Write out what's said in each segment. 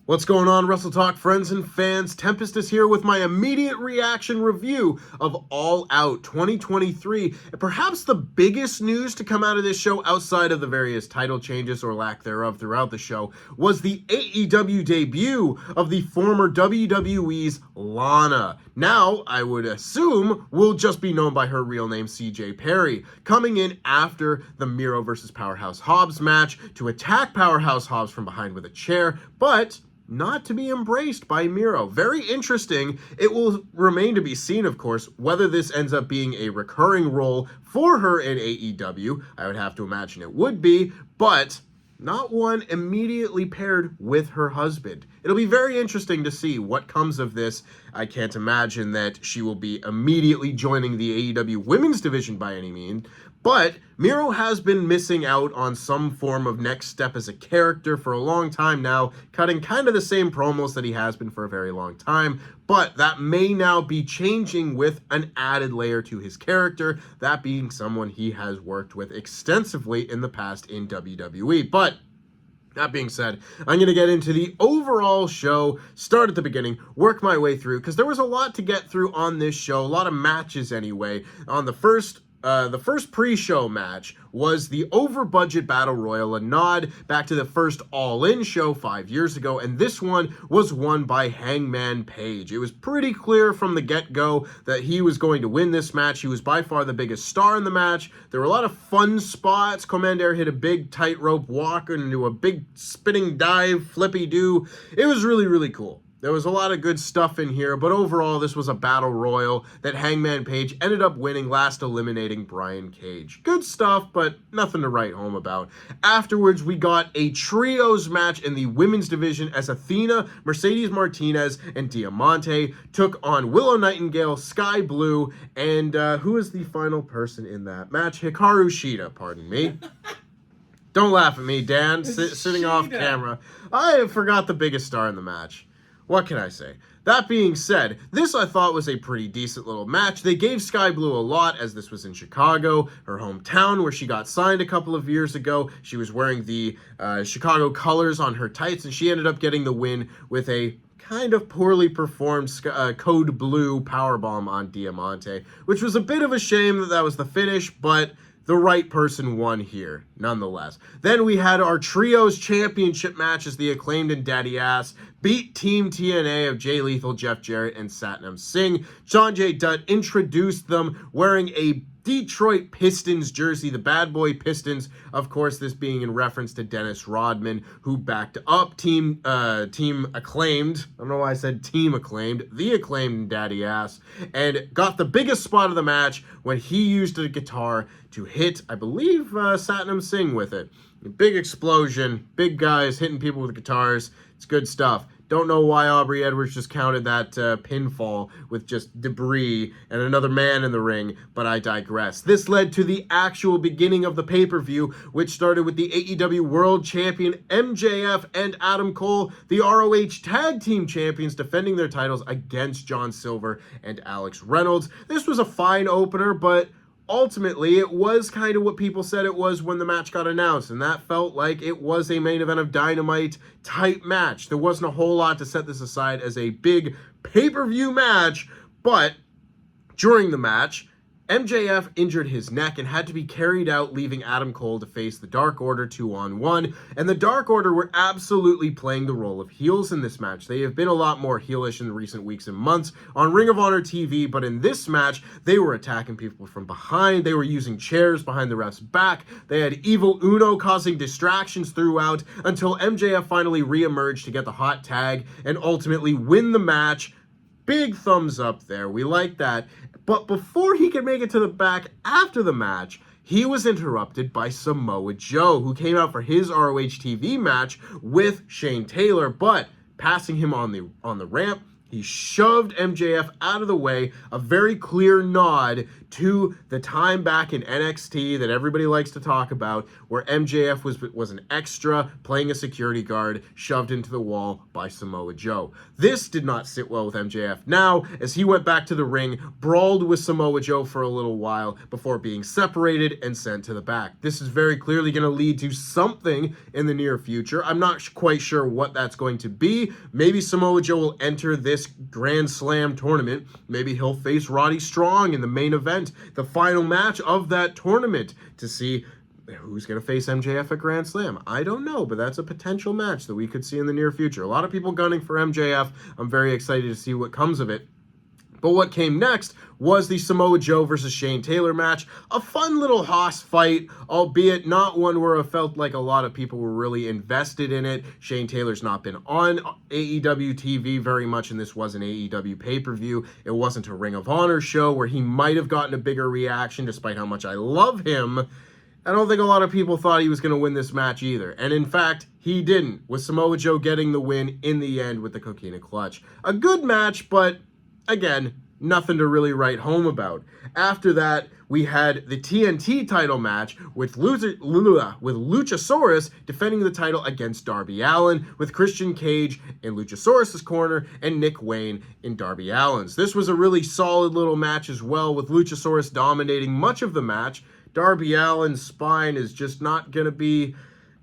What's going on, WrestleTalk friends and fans? Tempest is here with my immediate reaction review of All Out 2023. And perhaps the biggest news to come out of this show, outside of the various title changes or lack thereof throughout the show, was the AEW debut of the former WWE's Lana. Now, I would assume, will just be known by her real name, CJ Perry, coming in after the Miro versus Powerhouse Hobbs match to attack Powerhouse Hobbs from behind with a chair, but not to be embraced by Miro. Very interesting. It will remain to be seen, of course, whether this ends up being a recurring role for her in AEW. I would have to imagine it would be, but not one immediately paired with her husband. It'll be very interesting to see what comes of this. I can't imagine that she will be immediately joining the AEW women's division by any means, but Miro has been missing out on some form of next step as a character for a long time now, cutting kind of the same promos that he has been for a very long time, but that may now be changing with an added layer to his character, that being someone he has worked with extensively in the past in WWE. But that being said, I'm going to get into the overall show, start at the beginning, work my way through, because there was a lot to get through on this show, a lot of matches anyway. On the first pre-show match was the over-budget Battle Royal, a nod back to the first All In show 5 years ago, and this one was won by Hangman Page. It was pretty clear from the get-go that he was going to win this match. He was by far the biggest star in the match. There were a lot of fun spots. Commander hit a big tightrope walk into a big spinning dive, flippy-do. It was really, really cool. There was a lot of good stuff in here, but overall, this was a battle royal that Hangman Page ended up winning, last eliminating Brian Cage. Good stuff, but nothing to write home about. Afterwards, we got a trios match in the women's division as Athena, Mercedes Martinez, and Diamante took on Willow Nightingale, Sky Blue, and who is the final person in that match? Hikaru Shida, pardon me. Don't laugh at me, Dan, sitting off camera. I forgot the biggest star in the match. What can I say? That being said, this I thought was a pretty decent little match. They gave Sky Blue a lot, as this was in Chicago, her hometown, where she got signed a couple of years ago. She was wearing the Chicago colors on her tights, and she ended up getting the win with a kind of poorly performed Code Blue powerbomb on Diamante, which was a bit of a shame that that was the finish, but the right person won here, nonetheless. Then we had our Trios Championship match as the Acclaimed and Daddy Ass beat Team TNA of Jay Lethal, Jeff Jarrett, and Satnam Singh. Sanjay Dutt introduced them wearing a Detroit Pistons jersey, the Bad Boy Pistons, of course, this being in reference to Dennis Rodman, who backed up Team Acclaimed. I don't know why I said Team Acclaimed, the Acclaimed and Daddy Ass, and got the biggest spot of the match when he used a guitar to hit, I believe, Satnam Singh with it. A big explosion, big guys hitting people with guitars. It's good stuff. Don't know why Aubrey Edwards just counted that pinfall with just debris and another man in the ring, but I digress. This led to the actual beginning of the pay-per-view, which started with the AEW World Champion MJF and Adam Cole, the ROH Tag Team Champions, defending their titles against John Silver and Alex Reynolds. This was a fine opener, but ultimately, it was kind of what people said it was when the match got announced, and that felt like it was a main event of Dynamite type match. There wasn't a whole lot to set this aside as a big pay-per-view match, but during the match, MJF injured his neck and had to be carried out, leaving Adam Cole to face the Dark Order 2-on-1, and the Dark Order were absolutely playing the role of heels in this match. They have been a lot more heelish in recent weeks and months on Ring of Honor TV, but in this match, they were attacking people from behind. They were using chairs behind the ref's back. They had Evil Uno causing distractions throughout until MJF finally re-emerged to get the hot tag and ultimately win the match. Big thumbs up there. We like that. But before he could make it to the back after the match, he was interrupted by Samoa Joe, who came out for his ROH TV match with Shane Taylor, but passing him on the ramp, He shoved MJF out of the way, a very clear nod to the time back in NXT that everybody likes to talk about, where MJF was an extra playing a security guard shoved into the wall by Samoa Joe. This did not sit well with MJF now, as he went back to the ring, brawled with Samoa Joe for a little while before being separated and sent to the back. This is very clearly going to lead to something in the near future. I'm not quite sure what that's going to be. Maybe Samoa Joe will enter this Grand Slam tournament. Maybe he'll face Roddy Strong in the main event, the final match of that tournament, to see who's going to face MJF at Grand Slam. I don't know, but that's a potential match that we could see in the near future. A lot of people gunning for MJF. I'm very excited to see what comes of it. But what came next was the Samoa Joe versus Shane Taylor match. A fun little hoss fight, albeit not one where I felt like a lot of people were really invested in it. Shane Taylor's not been on AEW TV very much, and this was an AEW pay-per-view. It wasn't a Ring of Honor show where he might have gotten a bigger reaction, despite how much I love him. I don't think a lot of people thought he was going to win this match either. And in fact, he didn't, with Samoa Joe getting the win in the end with the Coquina Clutch. A good match, but again, nothing to really write home about. After that, we had the TNT title match with Luchasaurus defending the title against Darby Allin, with Christian Cage in Luchasaurus' corner and Nick Wayne in Darby Allin's. This was a really solid little match as well, with Luchasaurus dominating much of the match. Darby Allin's spine is just not going to be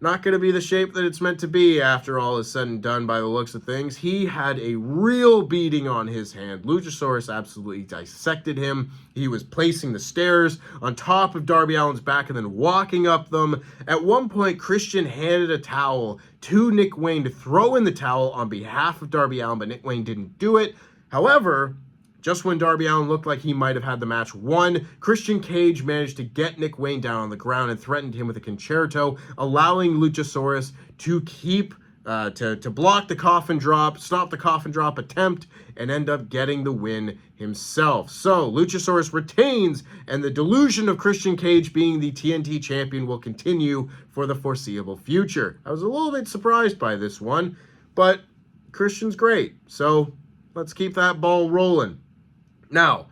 the shape that it's meant to be after all is said and done by the looks of things. He had a real beating on his hand. Luchasaurus absolutely dissected him. He was placing the stairs on top of Darby Allin's back and then walking up them. At one point, Christian handed a towel to Nick Wayne to throw in the towel on behalf of Darby Allin, but Nick Wayne didn't do it. However, just when Darby Allin looked like he might have had the match won, Christian Cage managed to get Nick Wayne down on the ground and threatened him with a concerto, allowing Luchasaurus to to block the coffin drop, stop the coffin drop attempt, and end up getting the win himself. So Luchasaurus retains, and the delusion of Christian Cage being the TNT champion will continue for the foreseeable future. I was a little bit surprised by this one, but Christian's great, so let's keep that ball rolling. Now,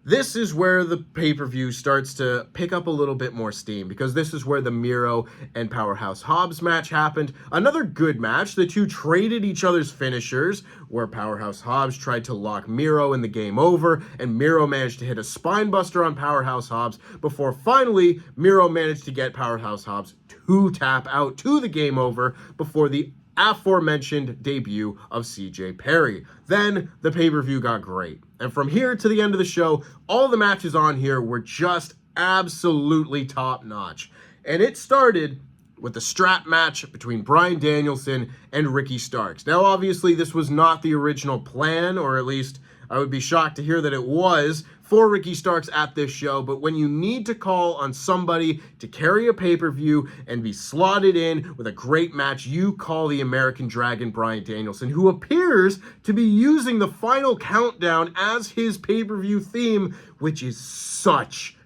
this is where the pay-per-view starts to pick up a little bit more steam, because this is where the Miro and Powerhouse Hobbs match happened. Another good match. The two traded each other's finishers, where Powerhouse Hobbs tried to lock Miro in the game over, and Miro managed to hit a spine buster on Powerhouse Hobbs before finally Miro managed to get Powerhouse Hobbs to tap out to the game over before the aforementioned debut of CJ Perry. Then the pay-per-view got great. And from here to the end of the show, all the matches on here were just absolutely top-notch. And it started with the strap match between Bryan Danielson and Ricky Starks. Now, obviously, this was not the original plan, or at least I would be shocked to hear that it was, for Ricky Starks at this show, but when you need to call on somebody to carry a pay-per-view and be slotted in with a great match, you call the American Dragon Bryan Danielson, who appears to be using the Final Countdown as his pay-per-view theme, which is such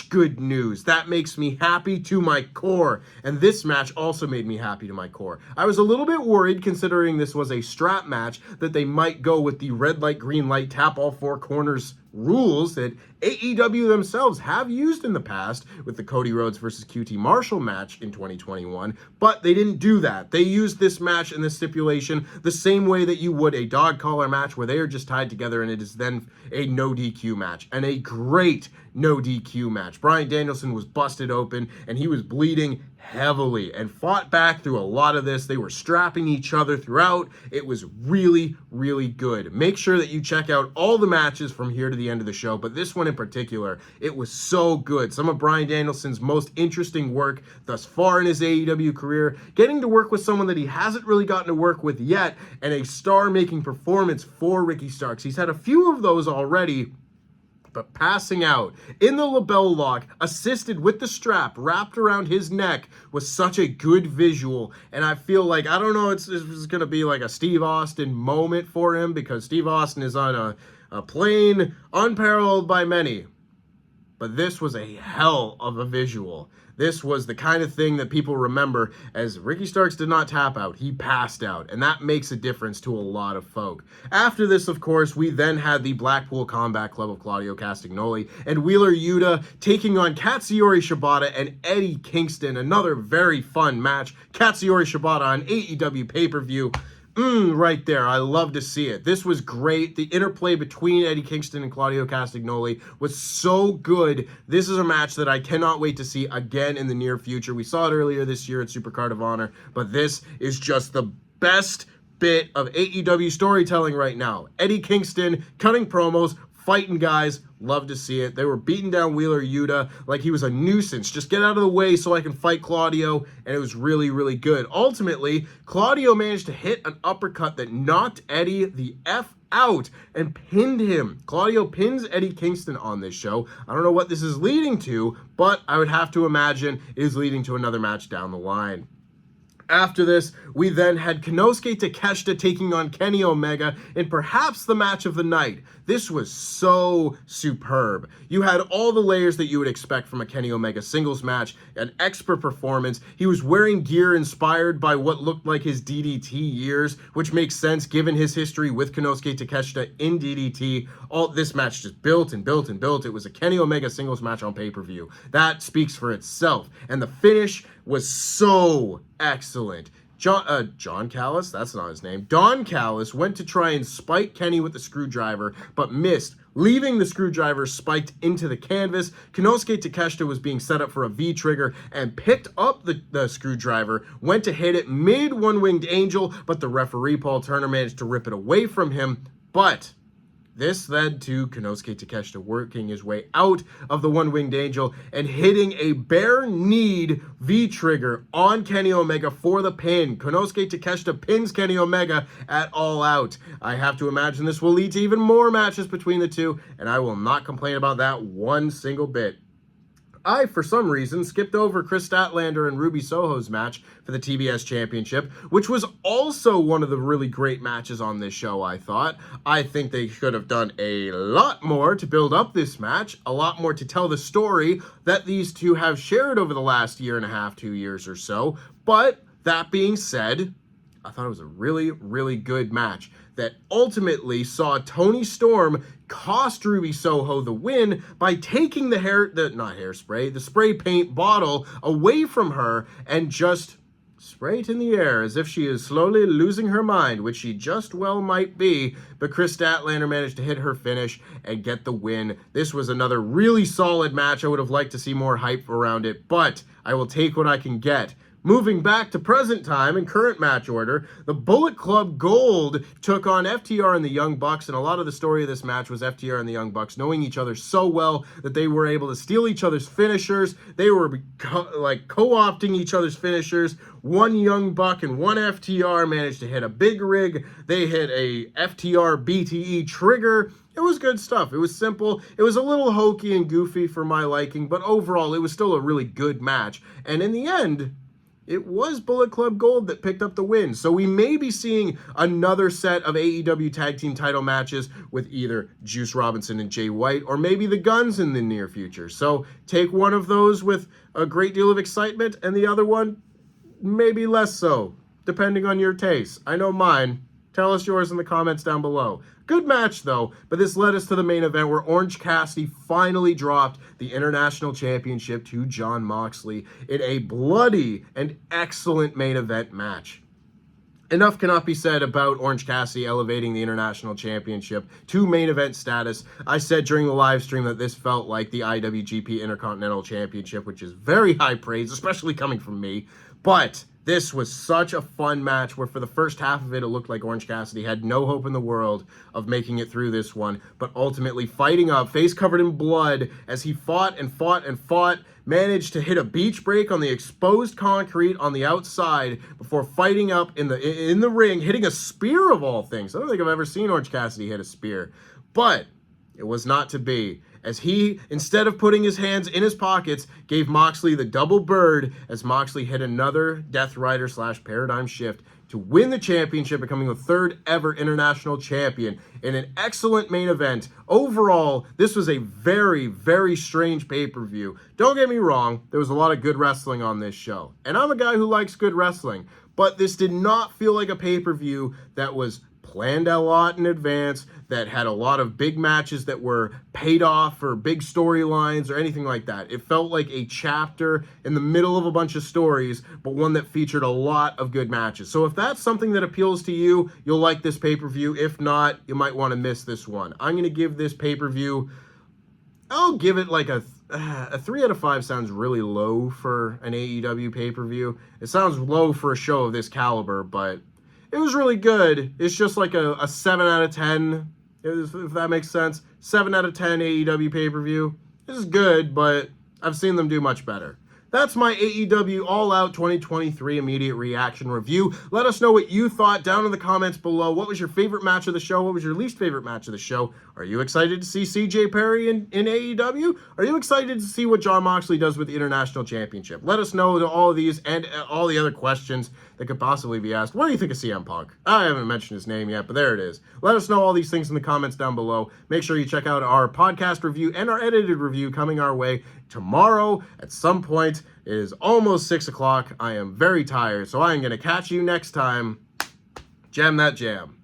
good news. That makes me happy to my core, and this match also made me happy to my core. I was a little bit worried, considering this was a strap match, that they might go with the red light, green light, tap all four corners rules that AEW themselves have used in the past with the Cody Rhodes versus QT Marshall match in 2021, but they didn't do that. They used this match and this stipulation the same way that you would a dog collar match, where they are just tied together, and it is then a no DQ match, and a great no DQ match. Bryan Danielson was busted open, and he was bleeding heavily and fought back through a lot of this. They were strapping each other throughout. It was really good. Make sure that you check out all the matches from here to the end of the show, but this one in particular, it was so good. Some of Bryan Danielson's most interesting work thus far in his AEW career, getting to work with someone that he hasn't really gotten to work with yet, and a star-making performance for Ricky Starks. He's had a few of those already, but passing out in the label lock, assisted with the strap wrapped around his neck, was such a good visual. And I feel like, I don't know, it's going to be like a Steve Austin moment for him, because Steve Austin is on a plane unparalleled by many. But this was a hell of a visual. This was the kind of thing that people remember as Ricky Starks did not tap out. He passed out, and that makes a difference to a lot of folk. After this, of course, we then had the Blackpool Combat Club of Claudio Castagnoli and Wheeler Yuta taking on Katsuyori Shibata and Eddie Kingston. Another very fun match. Katsuyori Shibata on AEW pay-per-view. Right there. I love to see it. This was great. The interplay between Eddie Kingston and Claudio Castagnoli was so good. This is a match that I cannot wait to see again in the near future. We saw it earlier this year at Supercard of Honor, but this is just the best bit of AEW storytelling right now. Eddie Kingston cutting promos, fighting guys. Love to see it. They were beating down Wheeler Yuta like he was a nuisance. Just get out of the way so I can fight Claudio, and it was really, really good. Ultimately, Claudio managed to hit an uppercut that knocked Eddie the F out and pinned him. Claudio pins Eddie Kingston on this show. I don't know what this is leading to, but I would have to imagine it is leading to another match down the line. After this, we then had Konosuke Takeshita taking on Kenny Omega in perhaps the match of the night. This was so superb. You had all the layers that you would expect from a Kenny Omega singles match, an expert performance. He was wearing gear inspired by what looked like his DDT years, which makes sense given his history with Konosuke Takeshita in DDT. All this match just built and built and built. It was a Kenny Omega singles match on pay-per-view. That speaks for itself. And the finish was so excellent. John Callis, that's not his name. Don Callis went to try and spike Kenny with the screwdriver, but missed, leaving the screwdriver spiked into the canvas. Konosuke Takeshita was being set up for a V-trigger and picked up the screwdriver, went to hit it mid One-Winged Angel, but the referee, Paul Turner, managed to rip it away from him. But this led to Konosuke Takeshita working his way out of the One-Winged Angel and hitting a bare-kneed V-trigger on Kenny Omega for the pin. Konosuke Takeshita pins Kenny Omega at All Out. I have to imagine this will lead to even more matches between the two, and I will not complain about that one single bit. I, for some reason, skipped over Chris Statlander and Ruby Soho's match for the TBS Championship, which was also one of the really great matches on this show, I thought. I think they could have done a lot more to build up this match, a lot more to tell the story that these two have shared over the last year and a half, 2 years or so. But that being said, I thought it was a really, really good match that ultimately saw Toni Storm cost Ruby Soho the win by taking the spray paint bottle away from her and just spray it in the air as if she is slowly losing her mind, which she just well might be. But Chris Statlander managed to hit her finish and get the win. This was another really solid match. I would have liked to see more hype around it, but I will take what I can get. Moving back to present time and current match order, the Bullet Club Gold took on FTR and the Young Bucks, and a lot of the story of this match was FTR and the Young Bucks knowing each other so well that they were able to steal each other's finishers. They were co-opting each other's finishers. One Young Buck and one FTR managed to hit a big rig. They hit a FTR BTE trigger. It was good stuff. It was simple. It was a little hokey and goofy for my liking, but overall it was still a really good match. And in the end, it was Bullet Club Gold that picked up the win. So we may be seeing another set of AEW tag team title matches with either Juice Robinson and Jay White, or maybe the Guns in the near future. So take one of those with a great deal of excitement, and the other one maybe less so, depending on your taste. I know mine. Tell us yours in the comments down below. Good match, though, but this led us to the main event where Orange Cassidy finally dropped the International Championship to Jon Moxley in a bloody and excellent main event match. Enough cannot be said about Orange Cassidy elevating the International Championship to main event status. I said during the live stream that this felt like the IWGP Intercontinental Championship, which is very high praise, especially coming from me, but this was such a fun match where for the first half of it, it looked like Orange Cassidy had no hope in the world of making it through this one, but ultimately fighting up, face covered in blood, as he fought and fought and fought, managed to hit a beach break on the exposed concrete on the outside before fighting up in the ring, hitting a spear of all things. I don't think I've ever seen Orange Cassidy hit a spear, but it was not to be, as he, instead of putting his hands in his pockets, gave Moxley the double bird as Moxley hit another Death Rider / Paradigm Shift, to win the championship, becoming the third ever international champion in an excellent main event. Overall, this was a very, very strange pay-per-view. Don't get me wrong, there was a lot of good wrestling on this show, and I'm a guy who likes good wrestling, but this did not feel like a pay-per-view that was planned a lot in advance, that had a lot of big matches that were paid off for big storylines or anything like that. It felt like a chapter in the middle of a bunch of stories, but one that featured a lot of good matches. So if that's something that appeals to you, you'll like this pay-per-view. If not, you might want to miss this one. I'm going to give this pay-per-view, I'll give it like a 3 out of 5 sounds really low for an AEW pay-per-view. It sounds low for a show of this caliber, but it was really good. It's just like a 7 out of 10, if that makes sense. 7 out of 10 AEW pay-per-view. This is good, but I've seen them do much better. That's my AEW All Out 2023 immediate reaction review. Let us know what you thought down in the comments below. What was your favorite match of the show? What was your least favorite match of the show? Are you excited to see CJ Perry in AEW? Are you excited to see what Jon Moxley does with the International Championship? Let us know all of these and all the other questions that could possibly be asked. What do you think of CM Punk? I haven't mentioned his name yet, but there it is. Let us know all these things in the comments down below. Make sure you check out our podcast review and our edited review coming our way tomorrow at some point. It is almost 6 o'clock. I am very tired, so I am going to catch you next time. Jam that jam.